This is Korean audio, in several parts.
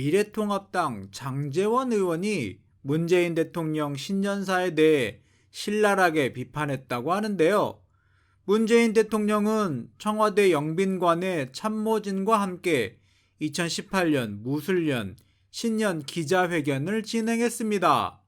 미래통합당 장제원 의원이 문재인 대통령 신년사에 대해 신랄하게 비판했다고 하는데요. 문재인 대통령은 청와대 영빈관의 참모진과 함께 2018년 무술년 신년 기자회견을 진행했습니다.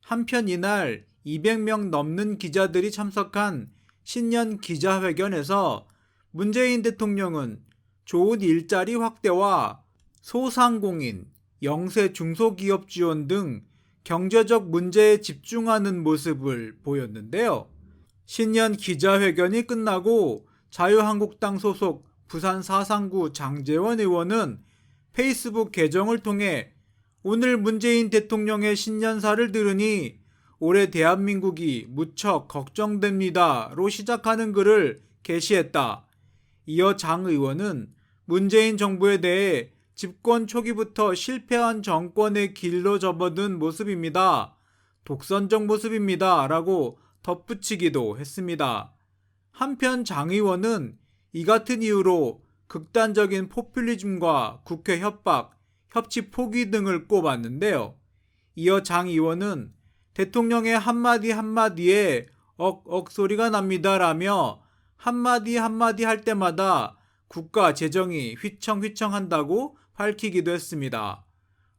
한편 이날 200명 넘는 기자들이 참석한 신년 기자회견에서 문재인 대통령은 좋은 일자리 확대와 소상공인, 영세 중소기업 지원 등 경제적 문제에 집중하는 모습을 보였는데요. 신년 기자회견이 끝나고 자유한국당 소속 부산 사상구 장제원 의원은 페이스북 계정을 통해 오늘 문재인 대통령의 신년사를 들으니 올해 대한민국이 무척 걱정됩니다로 시작하는 글을 게시했다. 이어 장 의원은 문재인 정부에 대해 집권 초기부터 실패한 정권의 길로 접어든 모습입니다. 독선적 모습입니다. 라고 덧붙이기도 했습니다. 한편 장 의원은 이 같은 이유로 극단적인 포퓰리즘과 국회 협박, 협치 포기 등을 꼽았는데요. 이어 장 의원은 대통령의 한마디 한마디에 억억 소리가 납니다라며 한마디 한마디 할 때마다 국가 재정이 휘청휘청한다고 밝히기도 했습니다.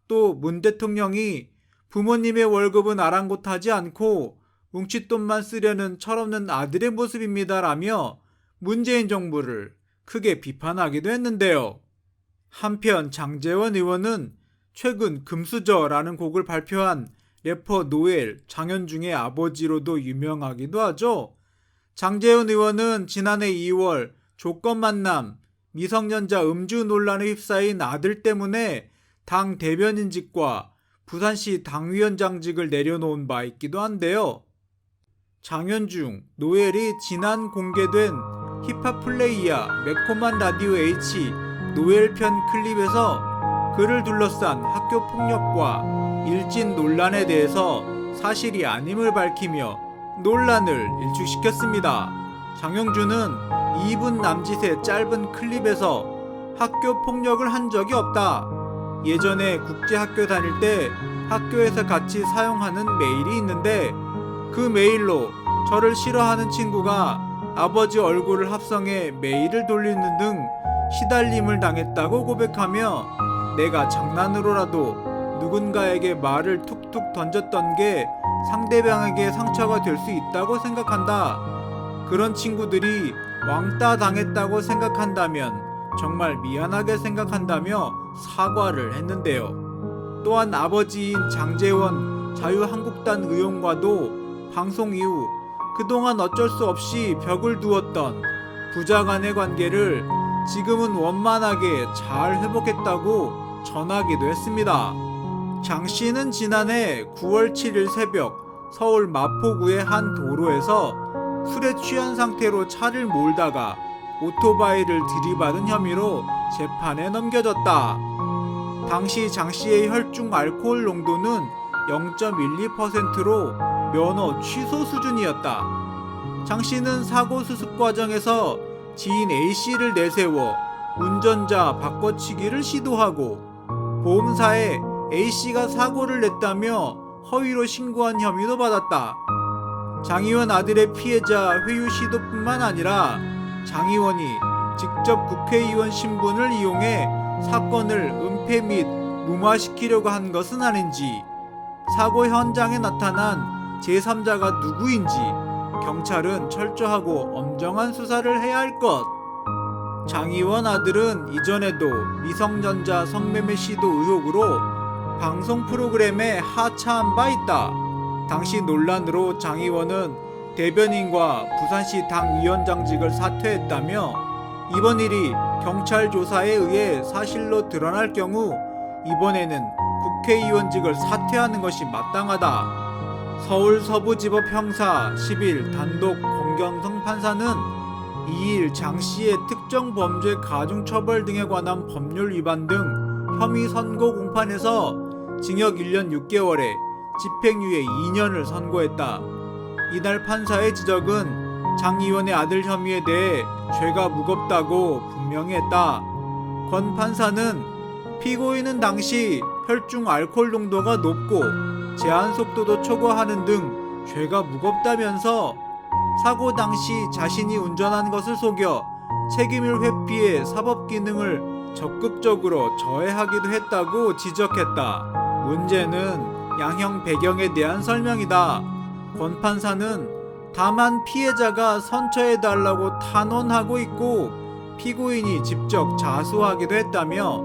또 문 대통령이 부모님의 월급은 아랑곳하지 않고 뭉칫돈만 쓰려는 철없는 아들의 모습입니다라며 문재인 정부를 크게 비판하기도 했는데요. 한편 장제원 의원은 최근 금수저라는 곡을 발표한 래퍼 노엘, 장현중의 아버지로도 유명하기도 하죠. 장제원 의원은 지난해 2월 조건 만남, 미성년자 음주 논란에 휩싸인 아들 때문에 당 대변인직과 부산시 당위원장직을 내려놓은 바 있기도 한데요. 장현중, 노엘이 지난 공개된 힙합 플레이야 매콤한 라디오 H 노엘 편 클립에서 그를 둘러싼 학교 폭력과 일진 논란에 대해서 사실이 아님을 밝히며 논란을 일축시켰습니다. 장현중은 2분 남짓의 짧은 클립에서 학교 폭력을 한 적이 없다. 예전에 국제학교 다닐 때 학교에서 같이 사용하는 메일이 있는데 그 메일로 저를 싫어하는 친구가 아버지 얼굴을 합성해 메일을 돌리는 등 시달림을 당했다고 고백하며 내가 장난으로라도 누군가에게 말을 툭툭 던졌던 게 상대방에게 상처가 될 수 있다고 생각한다. 그런 친구들이 왕따 당했다고 생각한다면 정말 미안하게 생각한다며 사과를 했는데요. 또한 아버지인 장제원 자유한국당 의원과도 방송 이후 그동안 어쩔 수 없이 벽을 두었던 부자 간의 관계를 지금은 원만하게 잘 회복했다고 전하기도 했습니다. 장 씨는 지난해 9월 7일 새벽 서울 마포구의 한 도로에서 술에 취한 상태로 차를 몰다가 오토바이를 들이받은 혐의로 재판에 넘겨졌다. 당시 장 씨의 혈중 알코올 농도는 0.12%로 면허 취소 수준이었다. 장 씨는 사고 수습 과정에서 지인 A씨를 내세워 운전자 바꿔치기를 시도하고 보험사에 A씨가 사고를 냈다며 허위로 신고한 혐의도 받았다. 장 의원 아들의 피해자 회유 시도뿐만 아니라 장 의원이 직접 국회의원 신분을 이용해 사건을 은폐 및 무마시키려고 한 것은 아닌지, 사고 현장에 나타난 제3자가 누구인지 경찰은 철저하고 엄정한 수사를 해야 할 것. 장 의원 아들은 이전에도 미성년자 성매매 시도 의혹으로 방송 프로그램에 하차한 바 있다. 당시 논란으로 장 의원은 대변인과 부산시 당위원장직을 사퇴했다며 이번 일이 경찰 조사에 의해 사실로 드러날 경우 이번에는 국회의원직을 사퇴하는 것이 마땅하다. 서울 서부지법 형사 10일 단독 권경성 판사는 2일 장 씨의 특정 범죄 가중처벌 등에 관한 법률 위반 등 혐의 선고 공판에서 징역 1년 6개월에 집행유예 2년을 선고했다. 이날 판사의 지적은 장 의원의 아들 혐의에 대해 죄가 무겁다고 분명히 했다. 권 판사는 피고인은 당시 혈중 알코올 농도가 높고 제한 속도도 초과하는 등 죄가 무겁다면서 사고 당시 자신이 운전한 것을 속여 책임을 회피해 사법 기능을 적극적으로 저해하기도 했다고 지적했다. 문제는 양형 배경에 대한 설명이다. 권 판사는 다만 피해자가 선처해달라고 탄원하고 있고 피고인이 직접 자수하기도 했다며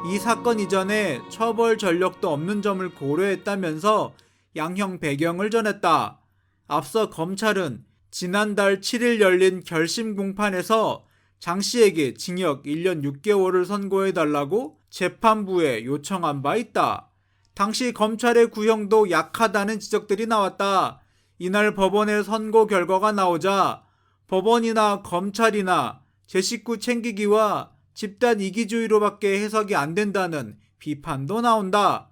이 사건 이전에 처벌 전력도 없는 점을 고려했다면서 양형 배경을 전했다. 앞서 검찰은 지난달 7일 열린 결심 공판에서 장 씨에게 징역 1년 6개월을 선고해달라고 재판부에 요청한 바 있다. 당시 검찰의 구형도 약하다는 지적들이 나왔다. 이날 법원의 선고 결과가 나오자 법원이나 검찰이나 제 식구 챙기기와 집단 이기주의로밖에 해석이 안 된다는 비판도 나온다.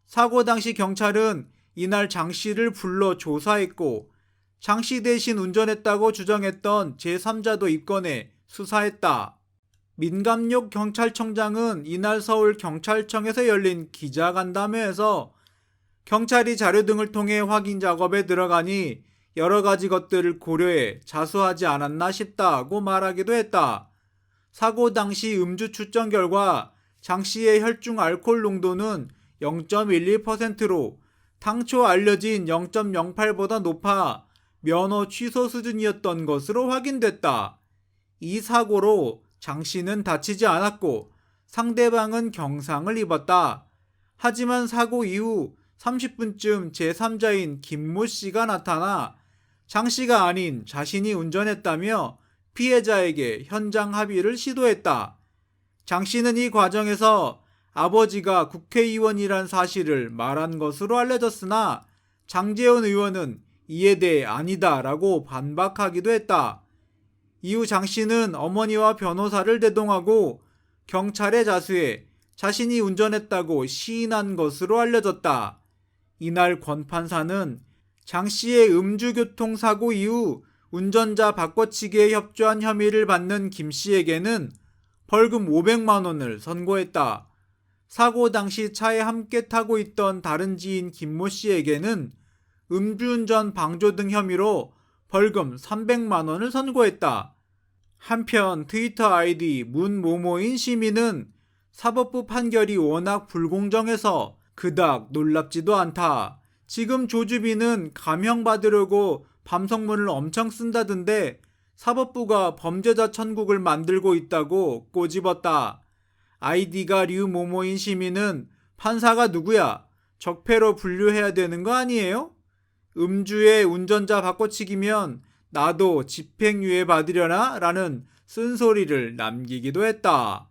사고 당시 경찰은 이날 장 씨를 불러 조사했고 장 씨 대신 운전했다고 주장했던 제3자도 입건해 수사했다. 민감용 경찰청장은 이날 서울경찰청에서 열린 기자간담회에서 경찰이 자료 등을 통해 확인 작업에 들어가니 여러 가지 것들을 고려해 자수하지 않았나 싶다고 말하기도 했다. 사고 당시 음주 추정 결과 장 씨의 혈중 알코올 농도는 0.12%로 당초 알려진 0.08보다 높아 면허 취소 수준이었던 것으로 확인됐다. 이 사고로 장 씨는 다치지 않았고 상대방은 경상을 입었다. 하지만 사고 이후 30분쯤 제3자인 김모 씨가 나타나 장 씨가 아닌 자신이 운전했다며 피해자에게 현장 합의를 시도했다. 장 씨는 이 과정에서 아버지가 국회의원이란 사실을 말한 것으로 알려졌으나 장제원 의원은 이에 대해 아니다라고 반박하기도 했다. 이후 장 씨는 어머니와 변호사를 대동하고 경찰에 자수해 자신이 운전했다고 시인한 것으로 알려졌다. 이날 권 판사는 장 씨의 음주교통사고 이후 운전자 바꿔치기에 협조한 혐의를 받는 김 씨에게는 벌금 500만 원을 선고했다. 사고 당시 차에 함께 타고 있던 다른 지인 김모 씨에게는 음주운전 방조 등 혐의로 벌금 300만 원을 선고했다. 한편 트위터 아이디 문모모인 시민은 사법부 판결이 워낙 불공정해서 그닥 놀랍지도 않다. 지금 조주빈은 감형받으려고 밤성문을 엄청 쓴다던데 사법부가 범죄자 천국을 만들고 있다고 꼬집었다. 아이디가 류모모인 시민은 판사가 누구야? 적폐로 분류해야 되는 거 아니에요? 음주에 운전자 바꿔치기면 나도 집행유예 받으려나? 라는 쓴소리를 남기기도 했다.